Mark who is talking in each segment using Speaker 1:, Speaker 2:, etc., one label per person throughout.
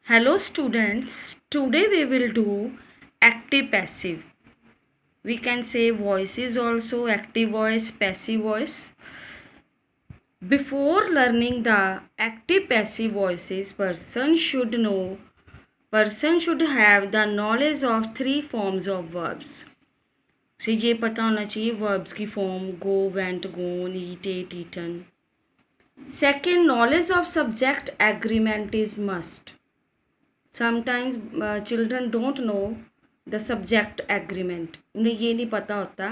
Speaker 1: Hello students, today we will do active passive. We can say voices also, active voice, passive voice. Before learning the active passive voices, person should have the knowledge of three forms of verbs. So ये पता होना चाहिए verbs की form go, went, gone, eat, ate, eaten. Second, knowledge of subject agreement is must. Sometimes children don't know the subject agreement, उन्हें ये नहीं पता होता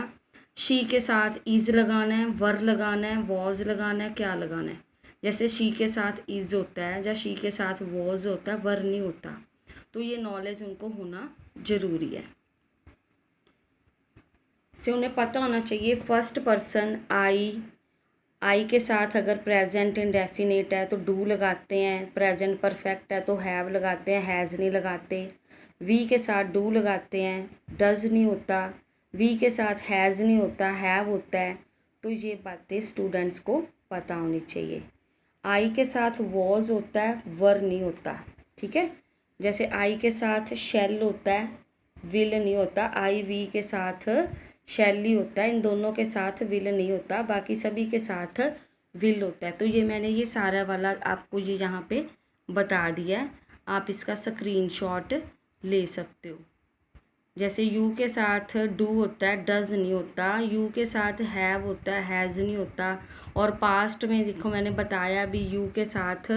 Speaker 1: शी के साथ इज़ लगाना है, वर लगाना है, वॉज लगाना है, क्या लगाना है। जैसे शी के साथ इज़ होता है या शी के साथ वॉज होता है, वर नहीं होता। तो ये नॉलेज उनको होना ज़रूरी है। से उन्हें पता होना चाहिए फर्स्ट पर्सन आई के साथ अगर प्रेजेंट इंडेफिनेट है तो डू लगाते हैं, प्रेजेंट परफेक्ट है तो हैव लगाते हैं, हैज़ नहीं लगाते। वी के साथ डू लगाते हैं, डज नहीं होता। वी के साथ हैज़ नहीं होता, हैव होता है। तो ये बातें स्टूडेंट्स को पता होनी चाहिए। आई के साथ वॉज होता है, वर नहीं होता, ठीक है। जैसे आई के साथ शेल होता है, विल नहीं होता। आई वी के साथ शैली होता है, इन दोनों के साथ विल नहीं होता, बाकी सभी के साथ विल होता है। तो ये मैंने ये सारा वाला आपको ये यहाँ पे बता दिया है, आप इसका स्क्रीनशॉट ले सकते हो। जैसे यू के साथ डू होता है, डज नहीं होता। यू के साथ हैव होता है, हैज़ नहीं होता। और पास्ट में देखो मैंने बताया भी, यू के साथ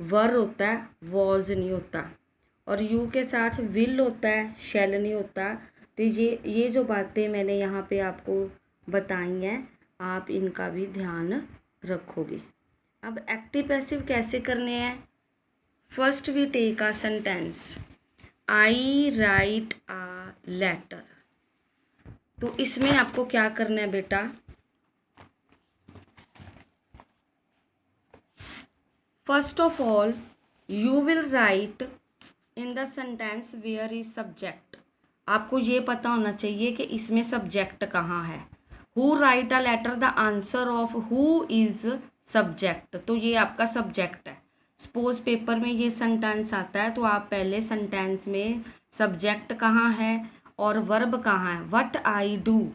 Speaker 1: वर होता है, वॉज नहीं होता। और यू के साथ विल होता है, शैल नहीं होता। तो ये जो बातें मैंने यहाँ पे आपको बताई हैं, आप इनका भी ध्यान रखोगे। अब एक्टिव पैसिव कैसे करने हैं। First we take a sentence, I write a letter. तो इसमें आपको क्या करना है बेटा, first of all you will write in the sentence where is subject. आपको ये पता होना चाहिए कि इसमें सब्जेक्ट कहाँ है। Who write a letter, the answer of who is subject. तो ये आपका सब्जेक्ट है। सपोज पेपर में ये सेंटेंस आता है तो आप पहले सेंटेंस में सब्जेक्ट कहाँ है और वर्ब कहाँ है। व्हाट आई डू,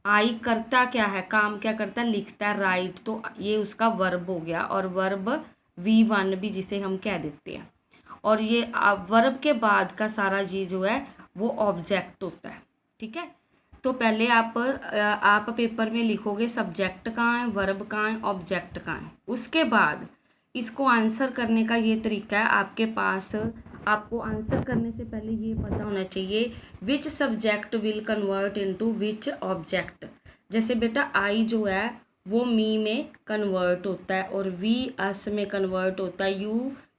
Speaker 1: आई करता क्या है, काम क्या करता है, लिखता है, राइट। तो ये उसका वर्ब हो गया, और वर्ब V1 भी जिसे हम कह देते हैं। और ये वर्ब के बाद का सारा ये जो है वो ऑब्जेक्ट होता है, ठीक है। तो पहले आप पेपर में लिखोगे सब्जेक्ट कहाँ है, वर्ब कहाँ है, ऑब्जेक्ट कहाँ है। उसके बाद इसको आंसर करने का ये तरीका है आपके पास। आपको आंसर करने से पहले ये पता होना चाहिए which subject will convert into which object. जैसे बेटा आई जो है वो मी में कन्वर्ट होता है, और वी अस में कन्वर्ट होता है,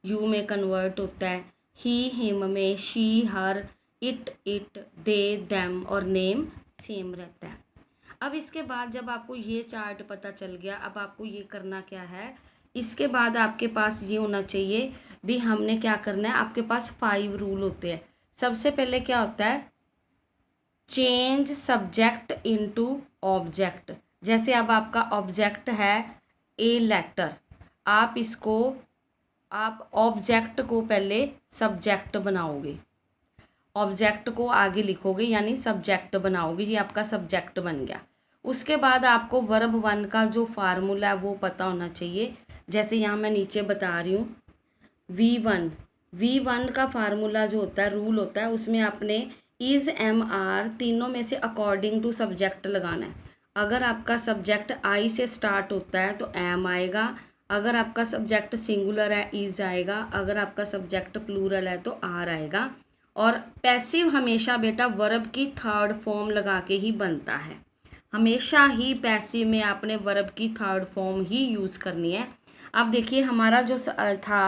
Speaker 1: यू में कन्वर्ट होता है, ही हिम में, she her, it they them, और नेम सेम रहता है। अब इसके बाद जब आपको ये चार्ट पता चल गया, अब आपको ये करना क्या है। इसके बाद आपके पास ये होना चाहिए भी हमने क्या करना है। आपके पास 5 रूल होते हैं। सबसे पहले क्या होता है, चेंज सब्जेक्ट इनटू ऑब्जेक्ट। जैसे अब आपका ऑब्जेक्ट है ए लेटर, आप ऑब्जेक्ट को पहले सब्जेक्ट बनाओगे, ऑब्जेक्ट को आगे लिखोगे यानी सब्जेक्ट बनाओगे, ये आपका सब्जेक्ट बन गया। उसके बाद आपको वर्ब 1 का जो फार्मूला है वो पता होना चाहिए। जैसे यहाँ मैं नीचे बता रही हूँ, V1 का फार्मूला जो होता है, रूल होता है, उसमें आपने इज़ एम आर तीनों में से अकॉर्डिंग टू सब्जेक्ट लगाना है। अगर आपका सब्जेक्ट आई से स्टार्ट होता है तो एम आएगा, अगर आपका सब्जेक्ट सिंगुलर है इज़ आएगा, अगर आपका सब्जेक्ट प्लूरल है तो आर आएगा। और पैसिव हमेशा बेटा वर्ब की थर्ड फॉर्म लगा के ही बनता है। हमेशा ही पैसिव में आपने वर्ब की थर्ड फॉर्म ही यूज़ करनी है। अब देखिए हमारा जो था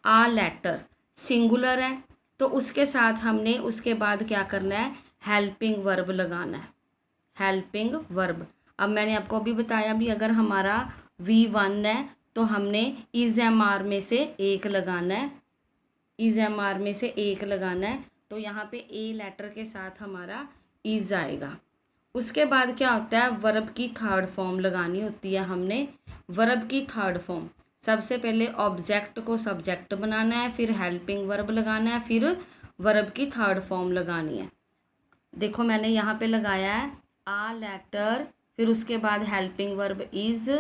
Speaker 1: आ लेटर सिंगुलर है, तो उसके साथ हमने उसके बाद क्या करना है, हेल्पिंग वर्ब लगाना है, हेल्पिंग वर्ब। अब मैंने आपको अभी बताया भी, अगर हमारा V1 है तो हमने इज़ एम आर में से एक लगाना है, इज़ एम आर में से एक लगाना है। तो यहाँ पे ए लेटर के साथ हमारा इज़ आएगा। उसके बाद क्या होता है, वर्ब की थर्ड फॉर्म लगानी होती है हमने। वर्ब की थर्ड फॉर्म सबसे पहले ऑब्जेक्ट को सब्जेक्ट बनाना है, फिर हेल्पिंग वर्ब लगाना है, फिर वर्ब की थर्ड फॉर्म लगानी है। देखो मैंने यहाँ पे लगाया है आ लेटर, फिर उसके बाद हेल्पिंग वर्ब इज़,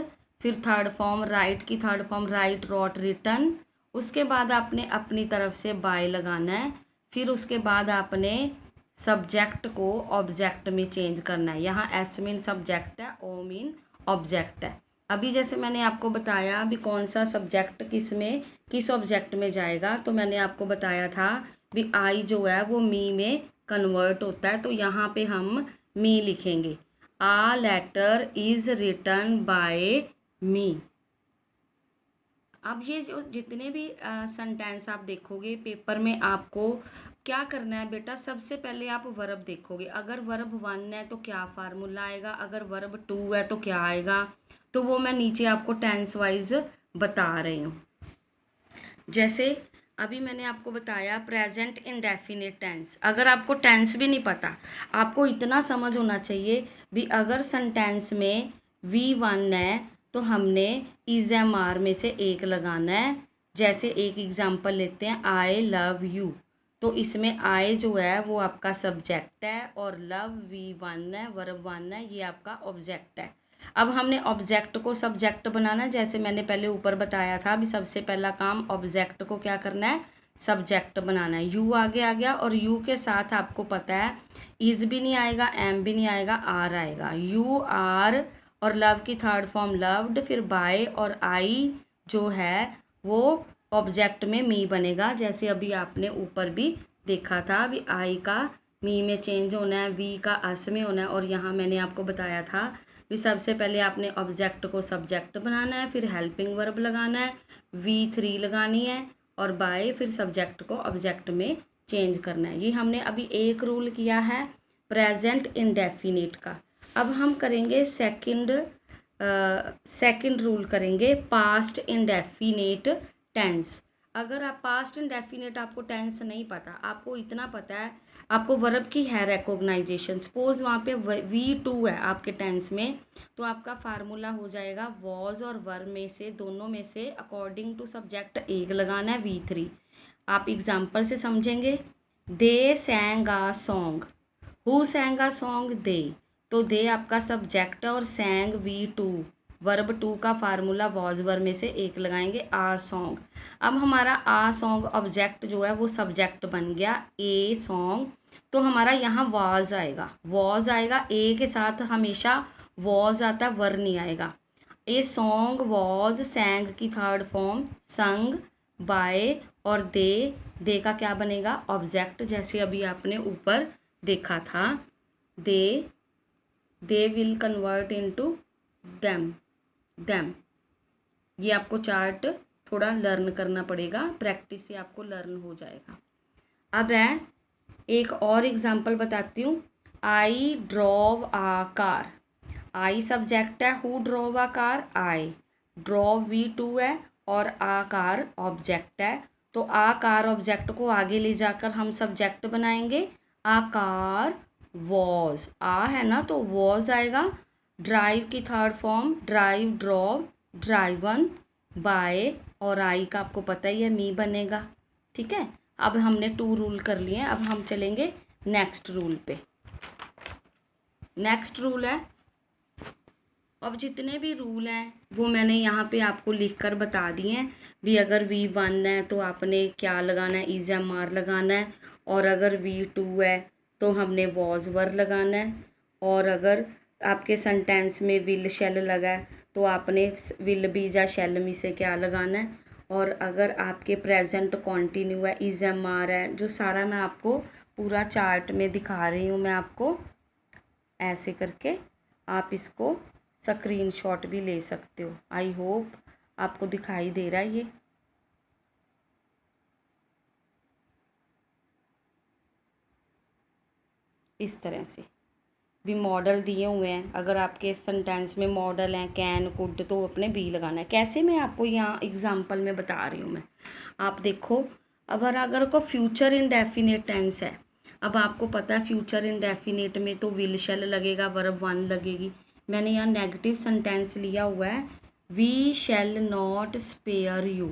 Speaker 1: फिर थर्ड फॉर्म राइट की third form write, wrote, written. उसके बाद आपने अपनी तरफ से बाय लगाना है, फिर उसके बाद आपने सब्जेक्ट को ऑब्जेक्ट में चेंज करना है। यहाँ एस मीन सब्जेक्ट है, ओ मीन ऑब्जेक्ट है। अभी जैसे मैंने आपको बताया अभी कौन सा सब्जेक्ट किस ऑब्जेक्ट में जाएगा, तो मैंने आपको बताया था भी आई जो है वो मी में कन्वर्ट होता है, तो यहाँ पे हम मी लिखेंगे। A letter is written by me. अब ये जो जितने भी सेंटेंस आप देखोगे पेपर में, आपको क्या करना है बेटा, सबसे पहले आप वर्ब देखोगे। अगर वर्ब 1 है तो क्या फार्मूला आएगा, अगर वर्ब 2 है तो क्या आएगा, तो वो मैं नीचे आपको टेंस वाइज बता रही हूँ। जैसे अभी मैंने आपको बताया प्रेजेंट इंडेफिनिट टेंस। अगर आपको टेंस भी नहीं पता, आपको इतना समझ होना चाहिए भी अगर सेंटेंस में V1 है तो हमने इज एम आर में से एक लगाना है। जैसे एक एग्जांपल लेते हैं, आई लव यू, तो इसमें आई जो है वो आपका सब्जेक्ट है और लव V1 है, वर्ब 1 है, ये आपका ऑब्जेक्ट है। अब हमने ऑब्जेक्ट को सब्जेक्ट बनाना, जैसे मैंने पहले ऊपर बताया था अभी सबसे पहला काम ऑब्जेक्ट को क्या करना है, सब्जेक्ट बनाना है। यू आगे आ गया और यू के साथ आपको पता है इज भी नहीं आएगा, एम भी नहीं आएगा, आर आएगा। यू आर और लव की थर्ड फॉर्म लव्ड, फिर बाय और आई जो है वो ऑब्जेक्ट में मी बनेगा। जैसे अभी आपने ऊपर भी देखा था, अभी आई का मी में चेंज होना है, वी का अस में होना है। और यहाँ मैंने आपको बताया था भी सबसे पहले आपने ऑब्जेक्ट को सब्जेक्ट बनाना है, फिर हेल्पिंग वर्ब लगाना है, V3 लगानी है और बाय, फिर सब्जेक्ट को ऑब्जेक्ट में चेंज करना है। ये हमने अभी एक रूल किया है प्रेजेंट इंडेफिनिट का। अब हम करेंगे सेकंड रूल करेंगे पास्ट इंडेफिनिट टेंस। अगर आप पास्ट इंडेफिनिट आपको टेंस नहीं पता, आपको इतना पता है आपको वर्ब की है रिकॉग्नाइजेशन। सपोज वहाँ पे V2 है आपके टेंस में, तो आपका फार्मूला हो जाएगा वॉज और वर्ब में से दोनों में से अकॉर्डिंग टू सब्जेक्ट एक लगाना है, V3। आप एग्जाम्पल से समझेंगे। They sang a song, who sang a song, they, तो दे आपका सब्जेक्ट और सैंग V2, वर्ब 2 का फार्मूला वॉज वर्ब में से एक लगाएंगे, आ सॉन्ग। अब हमारा आ सॉन्ग ऑब्जेक्ट जो है वो सब्जेक्ट बन गया, ए सॉन्ग, तो हमारा यहाँ वॉज आएगा, वॉज आएगा, ए के साथ हमेशा वॉज आता, वर नहीं आएगा। ए सॉन्ग वॉज सैंग की थर्ड फॉर्म संग बाय, और दे का क्या बनेगा, ऑब्जेक्ट। जैसे अभी आपने ऊपर देखा था, they will convert into them. ये आपको चार्ट थोड़ा लर्न करना पड़ेगा, प्रैक्टिस से आपको लर्न हो जाएगा। अब है एक और एग्जांपल बताती हूँ। I drove a car, I subject है, who drove a car, I, drove V2 है और आ कार ऑब्जेक्ट है। तो आ कार ऑब्जेक्ट को आगे ले जाकर हम सब्जेक्ट बनाएंगे, आ कार वॉज, आ है ना तो वॉज आएगा। ड्राइव की third form drive, drove, driven, by और आई का आपको पता ही है मी बनेगा। ठीक है, अब हमने 2 रूल कर लिए हैं। अब हम चलेंगे नेक्स्ट रूल पे। नेक्स्ट रूल है, अब जितने भी रूल हैं वो मैंने यहाँ पे आपको लिख कर बता दिए हैं भी। अगर V1 है तो आपने क्या लगाना है, इज एम आर लगाना है, और अगर V2 है तो हमने वॉज वर लगाना है, और अगर आपके सेंटेंस में विल शैल लगा है तो आपने विल बी या शैल मी से क्या लगाना है, और अगर आपके प्रेजेंट कॉन्टिन्यू है, इज एम आर है, जो सारा मैं आपको पूरा चार्ट में दिखा रही हूँ मैं आपको ऐसे करके। आप इसको स्क्रीनशॉट भी ले सकते हो। आई होप आपको दिखाई दे रहा है ये। इस तरह से भी मॉडल दिए हुए हैं। अगर आपके सेंटेंस में मॉडल हैं कैन, कुड, तो अपने बी लगाना है। कैसे मैं आपको यहाँ एग्जांपल में बता रही हूँ मैं, आप देखो। अब अगर को फ्यूचर इंडेफिनिट टेंस है, अब आपको पता है फ्यूचर इंडेफिनिट में तो विल शैल लगेगा, वर्ब 1 लगेगी। मैंने यहाँ नेगेटिव सेंटेंस लिया हुआ है, we shall not spare you.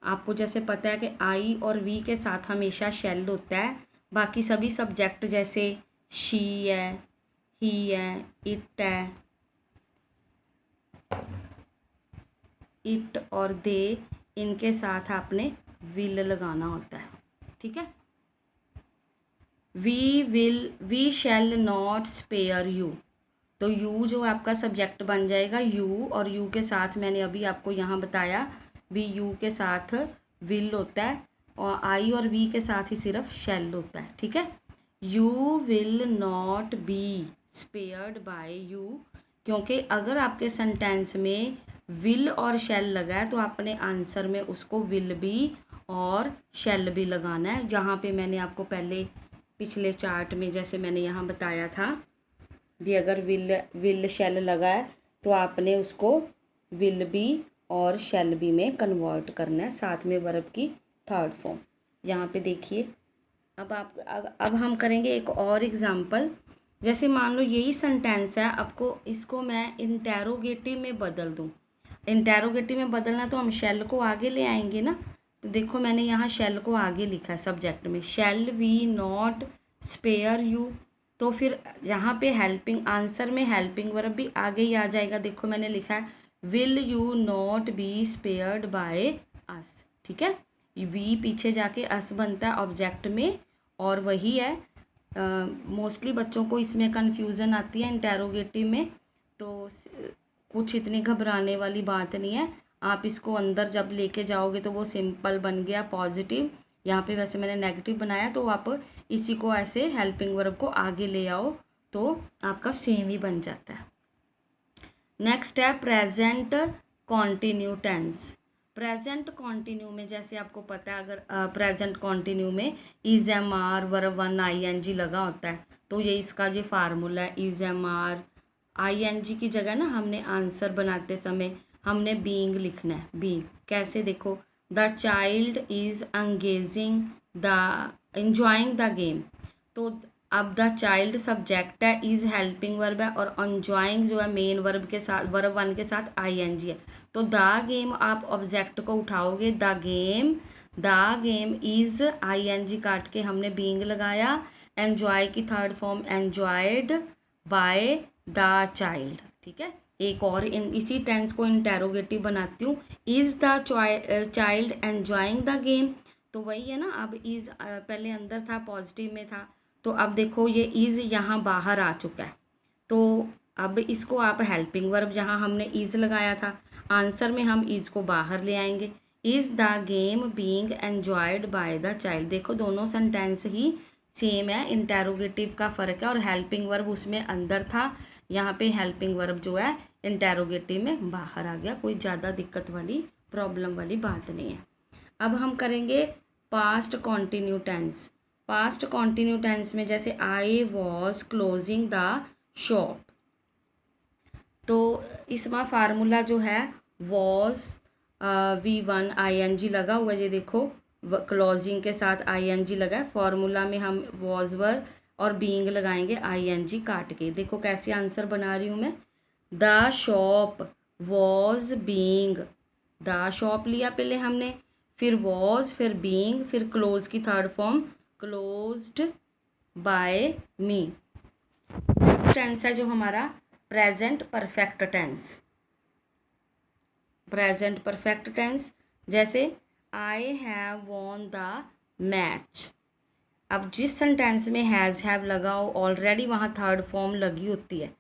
Speaker 1: आपको जैसे पता है कि आई और वी के साथ हमेशा शैल होता है, बाकी सभी सब्जेक्ट जैसे शी है, ही है, इट है, इट और दे, इनके साथ आपने विल लगाना होता है। ठीक है, we shall not spare you, तो यू जो आपका सब्जेक्ट बन जाएगा यू, और यू के साथ मैंने अभी आपको यहाँ बताया भी यू के साथ विल होता है, और आई और वी के साथ ही सिर्फ शैल होता है। ठीक है, you will not be spared by you, क्योंकि अगर आपके सेंटेंस में विल और शैल लगा है तो आपने आंसर में उसको विल बी और शैल भी लगाना है। जहाँ पे मैंने आपको पहले पिछले चार्ट में जैसे मैंने यहाँ बताया था भी अगर विल शैल लगा है तो आपने उसको विल बी और शैल बी में कन्वर्ट करना है, साथ में वर्ब की थर्ड फॉर्म। यहाँ पे देखिए, अब हम करेंगे एक और एग्जांपल। जैसे मान लो यही सेंटेंस है, आपको इसको मैं इंटेरोगेटिव में बदल दूँ। इंटेरोगेटिव में बदलना तो हम शैल को आगे ले आएंगे ना, तो देखो मैंने यहाँ शैल को आगे लिखा है सब्जेक्ट में, shall we not spare you, तो फिर यहाँ पे हेल्पिंग आंसर में हेल्पिंग वर्ब भी आगे ही आ जाएगा। देखो मैंने लिखा है will you not be spared by us. ठीक है, वी पीछे जाके अस बनता है ऑब्जेक्ट में, और वही है। मोस्टली बच्चों को इसमें कन्फ्यूज़न आती है इंटेरोगेटिव में, तो कुछ इतनी घबराने वाली बात नहीं है। आप इसको अंदर जब लेके जाओगे तो वो सिंपल बन गया पॉजिटिव। यहाँ पे वैसे मैंने नेगेटिव बनाया, तो आप इसी को ऐसे हेल्पिंग वर्ब को आगे ले आओ तो आपका सेम ही बन जाता है। नेक्स्ट है present continue tense. Present continue में जैसे आपको पता है, अगर प्रेजेंट कॉन्टिन्यू में is am are verb one I N G लगा होता है, तो ये इसका जो फार्मूला है is am are I N G की जगह ना हमने आंसर बनाते समय हमने बीइंग लिखना है। बीइंग कैसे, देखो the child is engaging the enjoying the game, तो अब द चाइल्ड सब्जेक्ट है, इज़ हेल्पिंग वर्ब है, और एंजॉइंग जो है मेन वर्ब के साथ वर्ब वन के साथ आई एन जी है। तो द गेम आप ऑब्जेक्ट को उठाओगे, the game is I N G काट के हमने बीइंग लगाया, एंजॉय की third form enjoyed by the child. ठीक है, एक और इसी टेंस को इंटेरोगेटिव बनाती हूँ, is the child enjoying the game, तो वही है ना। अब इज़ पहले अंदर था पॉजिटिव में था, तो अब देखो ये इज़ यहाँ बाहर आ चुका है, तो अब इसको आप हेल्पिंग वर्ब जहाँ हमने इज़ लगाया था आंसर में हम इज़ को बाहर ले आएंगे। Is the game being enjoyed by the child, देखो दोनों सेंटेंस ही सेम है, इंटेरोगेटिव का फ़र्क है, और हेल्पिंग वर्ब उसमें अंदर था, यहाँ पे हेल्पिंग वर्ब जो है इंटेरोगेटिव में बाहर आ गया। कोई ज़्यादा दिक्कत वाली प्रॉब्लम वाली बात नहीं है। अब हम करेंगे past continue tense. Past continue tense में जैसे I was closing the shop, तो इसमें फार्मूला जो है was V one I N G लगा हुआ है, ये देखो क्लोजिंग के साथ आई एन जी लगा है। फार्मूला में हम वॉज वर और बीइंग लगाएंगे आई एन जी काट के। देखो कैसे आंसर बना रही हूँ मैं, the shop was being, the shop लिया पहले हमने, फिर वॉज, फिर बीइंग, फिर क्लोज की third form closed by me. Tense है जो हमारा present perfect tense. Present perfect tense जैसे I have won the match, अब जिस सेंटेंस में हैज़ हैव लगाओ ऑलरेडी वहाँ थर्ड फॉर्म लगी होती है,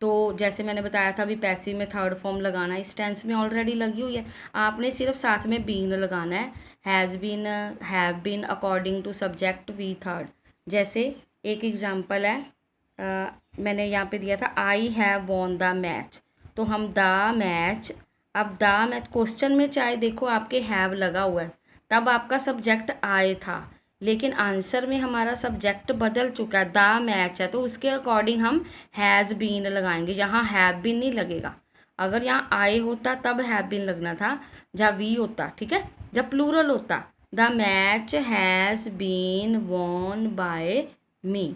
Speaker 1: तो जैसे मैंने बताया था अभी पैसिव में थर्ड फॉर्म लगाना है, इस टेंस में ऑलरेडी लगी हुई है, आपने सिर्फ साथ में बीन लगाना है, has been, have been, according to subject V third. जैसे एक एग्जांपल है, मैंने यहाँ पे दिया था I have won the match, तो हम द मैच, अब द मैच क्वेश्चन में चाहे देखो आपके हैव लगा हुआ है, तब आपका सब्जेक्ट आई था, लेकिन आंसर में हमारा सब्जेक्ट बदल चुका है, द मैच है, तो उसके अकॉर्डिंग हम हैज़ बीन लगाएंगे, यहाँ हैव बीन नहीं लगेगा। अगर यहाँ आई होता तब हैव बीन लगना था, जहाँ वी होता, ठीक है, जब प्लूरल होता the match has been won by me.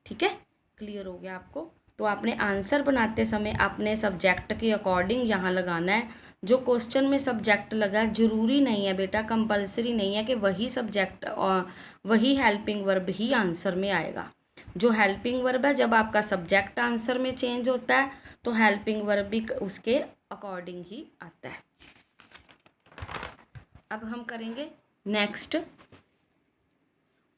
Speaker 1: ठीक है, क्लियर हो गया आपको। तो आपने आंसर बनाते समय अपने सब्जेक्ट के अकॉर्डिंग यहाँ लगाना है। जो क्वेश्चन में सब्जेक्ट लगा है ज़रूरी नहीं है बेटा, कंपलसरी नहीं है कि वही सब्जेक्ट और वही हेल्पिंग वर्ब ही आंसर में आएगा। जो हेल्पिंग वर्ब है जब आपका सब्जेक्ट आंसर में चेंज होता है तो हेल्पिंग वर्ब भी उसके अकॉर्डिंग ही आता है। अब हम करेंगे नेक्स्ट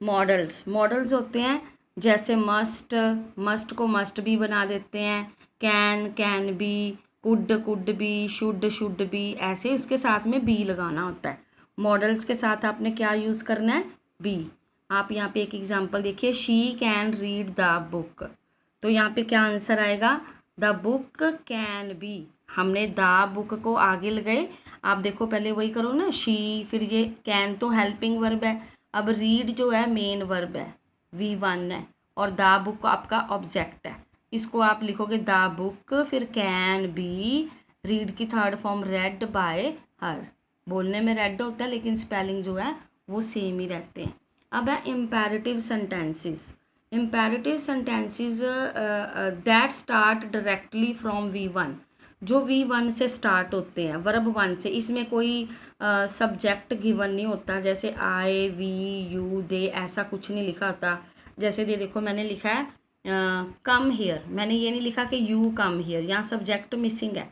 Speaker 1: मॉडल्स। मॉडल्स होते हैं जैसे मस्ट, मस्ट को मस्ट भी बना देते हैं, can be, could be, should be, ऐसे उसके साथ में बी लगाना होता है। मॉडल्स के साथ आपने क्या यूज़ करना है, बी। आप यहाँ पे एक एग्जांपल देखिए, she can read the book, तो यहाँ पे क्या आंसर आएगा, द बुक कैन बी। हमने द बुक को आगे लगाए। आप देखो पहले वही करो ना, शी, फिर ये कैन तो हेल्पिंग वर्ब है, अब रीड जो है मेन वर्ब है, V1 है, और द बुक आपका ऑब्जेक्ट है। इसको आप लिखोगे द बुक, फिर कैन बी रीड की थर्ड फॉर्म रेड बाय हर। बोलने में रेड होता है लेकिन स्पेलिंग जो है वो सेम ही रहते हैं। अब है imperative sentences. Imperative sentences that start directly from V1, जो V1 से स्टार्ट होते हैं, वर्ब 1 से। इसमें कोई सब्जेक्ट गिवन नहीं होता, जैसे आई, वी, यू, दे, ऐसा कुछ नहीं लिखा होता। जैसे ये देखो मैंने लिखा है कम हेयर, मैंने ये नहीं लिखा कि यू कम हेयर, यहाँ सब्जेक्ट मिसिंग है।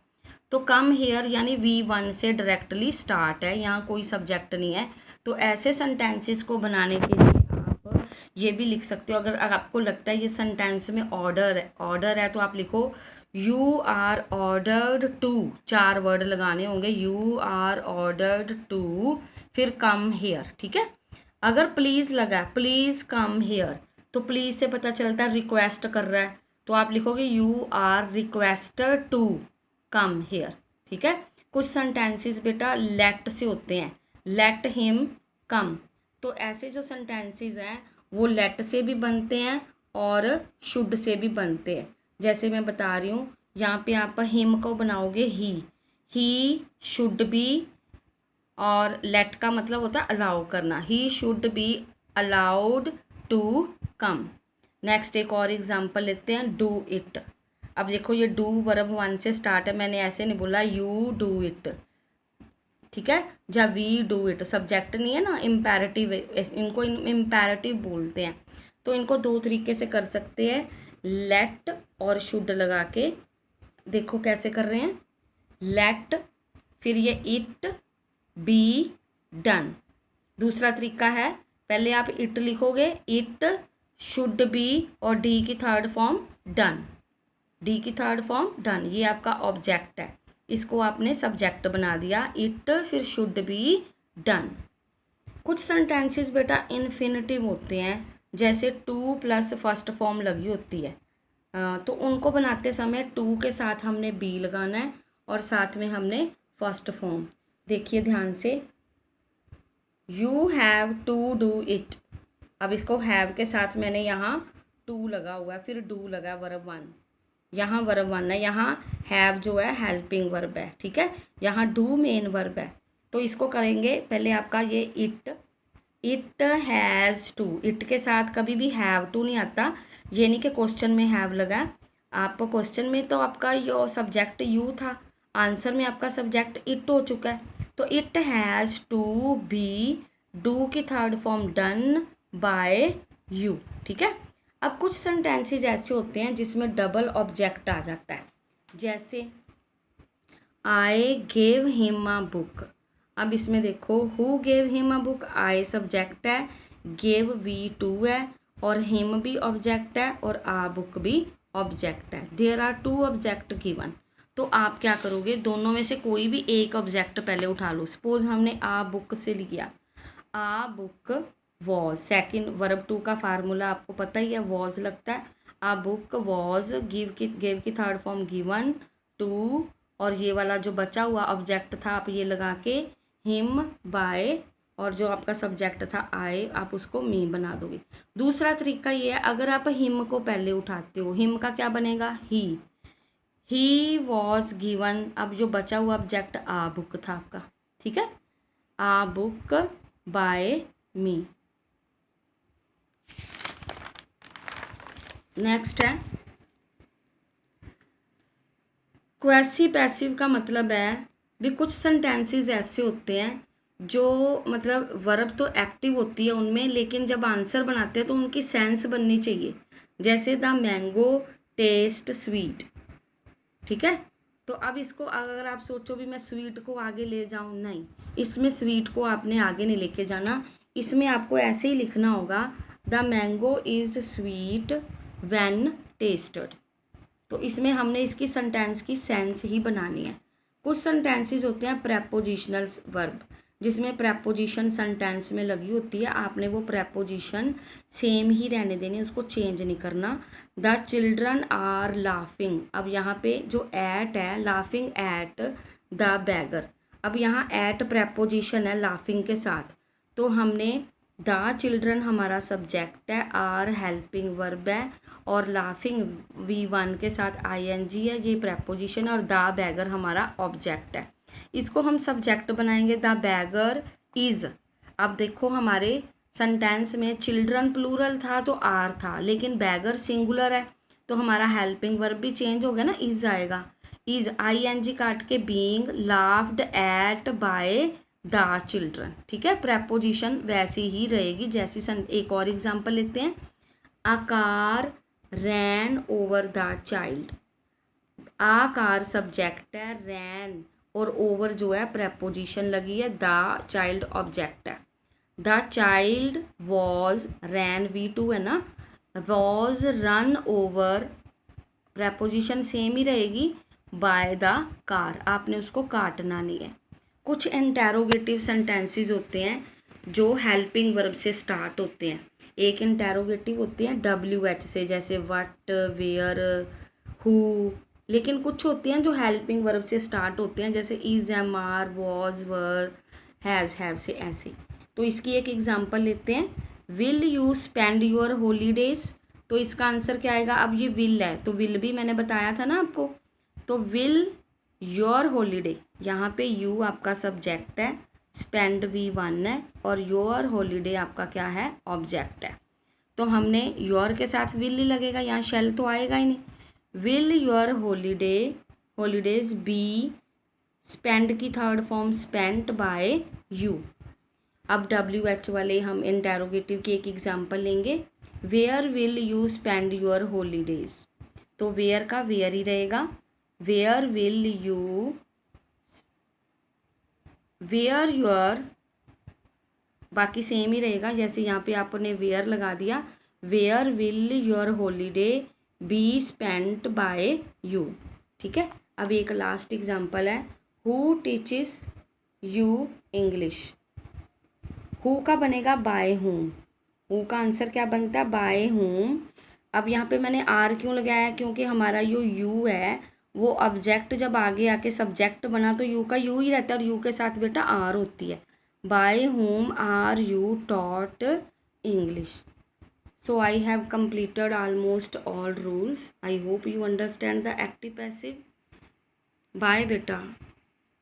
Speaker 1: तो कम हेयर यानी V1 से डायरेक्टली स्टार्ट है, यहाँ कोई सब्जेक्ट नहीं है। तो ऐसे सेंटेंसेस को बनाने के लिए आप ये भी लिख सकते हो। अगर आपको लगता है ये सेंटेंस में ऑर्डर है तो आप लिखो you are ordered to, 4 word लगाने होंगे, यू आर ऑर्डर्ड टू, फिर कम हेयर, ठीक है। अगर प्लीज़ लगा, प्लीज़ कम हेयर, तो प्लीज़ से पता चलता है रिक्वेस्ट कर रहा है, तो आप लिखोगे you are requested to come here, ठीक है। कुछ सेंटेंसेस बेटा लेट से होते हैं, लेट हिम कम, तो ऐसे जो सेंटेंसेस हैं वो लेट से भी बनते हैं और शुड से भी बनते हैं। जैसे मैं बता रही हूँ, यहाँ पे आप हिम को बनाओगे ही शुड बी, और लेट का मतलब होता है अलाउ करना, he should be allowed to come. Next एक और एग्जांपल लेते हैं, डू इट। अब देखो ये डू वर्ब 1 से स्टार्ट है, मैंने ऐसे नहीं बोला यू डू इट, ठीक है। जब वी डू इट सब्जेक्ट नहीं है ना, इम्पेरेटिव, इनको इम्पेरेटिव बोलते हैं। तो इनको 2 तरीके से कर सकते हैं, लेट और शुड लगा के। देखो कैसे कर रहे हैं, लेट, फिर ये इट बी डन। दूसरा तरीका है, पहले आप इट लिखोगे, इट शुड बी, और डी की थर्ड फॉर्म डन, डी की थर्ड फॉर्म डन, ये आपका ऑब्जेक्ट है, इसको आपने सब्जेक्ट बना दिया, इट फिर शुड बी डन। कुछ सेंटेंसेस बेटा इन्फिनिटिव होते हैं, जैसे टू प्लस फर्स्ट फॉर्म लगी होती है, तो उनको बनाते समय टू के साथ हमने बी लगाना है और साथ में हमने फर्स्ट फॉर्म। देखिए ध्यान से, you have to do it, अब इसको हैव के साथ मैंने यहाँ टू लगा हुआ है, फिर डू लगा वर्ब 1, यहाँ वर्ब 1 है, यहाँ हैव जो है हेल्पिंग वर्ब है, ठीक है, यहाँ डू मेन वर्ब है। तो इसको करेंगे पहले आपका ये इट हैज़ टू, इट के साथ कभी भी हैव टू नहीं आता, ये नहीं कि क्वेश्चन में हैव लगा, आप क्वेश्चन में तो आपका यो सब्जेक्ट यू था, आंसर में आपका सब्जेक्ट इट हो चुका है। तो it has to be, do की third form done by you, ठीक है। अब कुछ सेंटेंसेस ऐसे होते हैं जिसमें डबल ऑब्जेक्ट आ जाता है, जैसे I gave him a book. अब इसमें देखो who gave him a book, I subject है, गेव V2 है, और हिम भी ऑब्जेक्ट है, और आ बुक भी ऑब्जेक्ट है। There are 2 object given. तो आप क्या करोगे, दोनों में से कोई भी एक ऑब्जेक्ट पहले उठा लो। सपोज हमने आ बुक से लिया, आ बुक वॉज, सेकंड वर्ब 2 का फार्मूला आपको पता ही है, वॉज लगता है। आ बुक वॉज, गेव की थर्ड फॉर्म गिवन टू, और ये वाला जो बचा हुआ ऑब्जेक्ट था आप ये लगा के हिम बाय, और जो आपका सब्जेक्ट था आई, आप उसको मी बना दोगे। दूसरा तरीका ये है, अगर आप हिम को पहले उठाते हो, हिम का क्या बनेगा, ही वॉज गिवन, अब जो बचा हुआ ऑब्जेक्ट आ बुक था आपका, ठीक है, आ बुक बाय मी। नेक्स्ट है क्वेसी पैसिव का मतलब है भी कुछ सेंटेंसेस ऐसे होते हैं जो मतलब वर्ब तो एक्टिव होती है उनमें, लेकिन जब आंसर बनाते हैं तो उनकी सेंस बननी चाहिए। जैसे द मैंगो टेस्ट स्वीट, ठीक है। तो अब इसको अगर आप सोचो भी मैं स्वीट को आगे ले जाऊं, नहीं, इसमें स्वीट को आपने आगे नहीं लेके जाना। इसमें आपको ऐसे ही लिखना होगा the mango is sweet when tested. तो इसमें हमने इसकी सेंटेंस की सेंस ही बनानी है। कुछ सेंटेंसेस होते हैं प्रेपोजिशनल वर्ब, जिसमें प्रेपोजिशन सेंटेंस में लगी होती है, आपने वो प्रेपोजिशन सेम ही रहने देने, उसको चेंज नहीं करना। द चिल्ड्रन आर लाफिंग, अब यहाँ पे जो एट है, लाफिंग एट द बैगर, अब यहाँ एट प्रेपोजिशन है लाफिंग के साथ, तो हमने द चिल्ड्रन हमारा सब्जेक्ट है, आर हेल्पिंग वर्ब है, और लाफिंग V1 के साथ ING है, ये प्रेपोजिशन है, और द बैगर हमारा ऑब्जेक्ट है। इसको हम सब्जेक्ट बनाएंगे द बैगर इज़। अब देखो हमारे सेंटेंस में चिल्ड्रन प्लूरल था तो आर था, लेकिन बैगर सिंगुलर है तो हमारा हेल्पिंग वर्ब भी चेंज हो गया ना, इज़ आएगा। इज़ ING काट के being laughed eight by the children, ठीक है। प्रेपोजिशन वैसी ही रहेगी जैसी एक और एग्जांपल लेते हैं। A car ran over the child, a car subject है, रैन और ओवर जो है प्रेपोजिशन लगी है, द चाइल्ड ऑब्जेक्ट है। The child was ran V2 है ना, was run over preposition same ही रहेगी, बाय द कार, आपने उसको काटना नहीं है। कुछ इंटेरोगेटिव सेंटेंसेस होते हैं जो हेल्पिंग वर्ब से स्टार्ट होते हैं। एक इंटेरोगेटिव होती है WH से, जैसे व्हाट, वेयर, हु, लेकिन कुछ होती हैं जो हेल्पिंग वर्ब से स्टार्ट होते हैं, जैसे is, am, are, was, were, has, have से, ऐसे। तो इसकी एक एग्जांपल लेते हैं। Will you spend your holidays, तो इसका आंसर क्या आएगा। अब ये विल है तो विल भी मैंने बताया था ना आपको, तो विल योर हॉलीडे, यहाँ पे यू आपका सब्जेक्ट है, स्पेंड V1 है, और योर हॉलीडे आपका क्या है, ऑब्जेक्ट है। तो हमने योर के साथ विल ही लगेगा, यहाँ शेल तो आएगा ही नहीं। Will your holidays be spend की third form spent by you. अब WH वाले हम इंटेरोगेटिव की एक एग्जांपल लेंगे। Where will you spend your holidays, तो वेयर का वेयर ही रहेगा। Where will you, where your बाकी सेम ही रहेगा, जैसे यहाँ पे आपने वेयर लगा दिया। Where will your holiday be spent by you, ठीक है। अब एक लास्ट एग्जांपल है, who teaches you English. Who का बनेगा बाय होम, हु का आंसर क्या बनता है, बाय होम। अब यहाँ पे मैंने आर क्यों लगाया, क्योंकि हमारा जो यू है वो ऑब्जेक्ट जब आगे आके सब्जेक्ट बना तो यू का यू ही रहता है, और यू के साथ बेटा आर होती है। By whom are you taught English. So I have completed almost all rules. I hope you understand the active passive. Bye beta.